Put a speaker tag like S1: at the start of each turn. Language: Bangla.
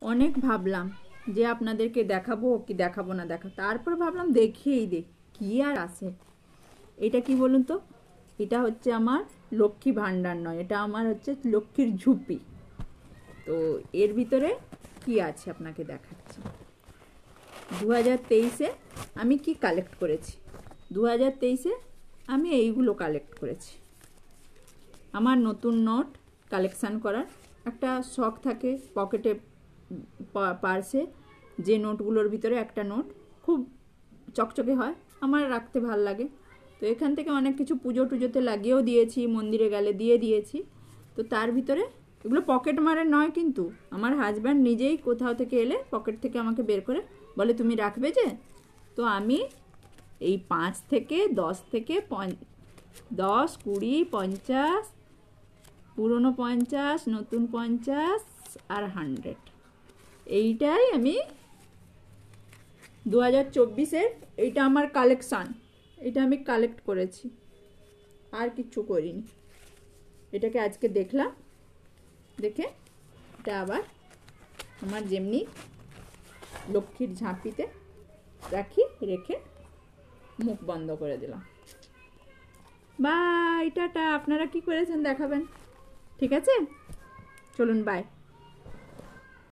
S1: অনেক ভাবলাম যে আপনাদেরকে দেখাবো কি দেখাবো না তারপর ভাবলাম দেখিয়েই দেখ কি আর আছে। এটা কি বলুন তো, এটা হচ্ছে আমার লক্ষ্মী ভাণ্ডার নয়, এটা আমার হচ্ছে লক্ষ্মীর ঝুপি। তো এর ভিতরে কি আছে আপনাকে দেখাচ্ছি। 2023-এ আমি কি কালেক্ট করেছি। 2023-এ আমি এইগুলো কালেক্ট করেছি। আমার নতুন নোট কালেকশান করার একটা শখ থাকে। পকেটে পার্সে যে নোটগুলোর ভিতরে একটা নোট খুব চকচকে হয়, আমার রাখতে ভাল লাগে। তো এখান থেকে অনেক কিছু পুজো টুজোতে লাগিয়েও দিয়েছি, মন্দিরে গেলে দিয়ে দিয়েছি। তো তার ভিতরে এগুলো পকেট মারে নয়, কিন্তু আমার হাজব্যান্ড নিজেই কোথাও থেকে এলে পকেট থেকে আমাকে বের করে বলে তুমি রাখবে যে। তো আমি এই 5 থেকে 10 থেকে 10, 20, 50, পুরনো 50, নতুন 50 আর 100, এইটাই আমি 2024-এর এইটা আমার কালেকশান। এটা আমি কালেক্ট করেছি, আর কিচ্ছু করিনি। এটাকে আজকে দেখলাম, দেখে এটা আবার আমার যেমনি লক্ষ্মীর ঝাঁপিতে রাখি, রেখে মুখ বন্ধ করে দিলাম। Bye tata. আপনারা কি করেছেন দেখাবেন, ঠিক আছে? চলুন বাই।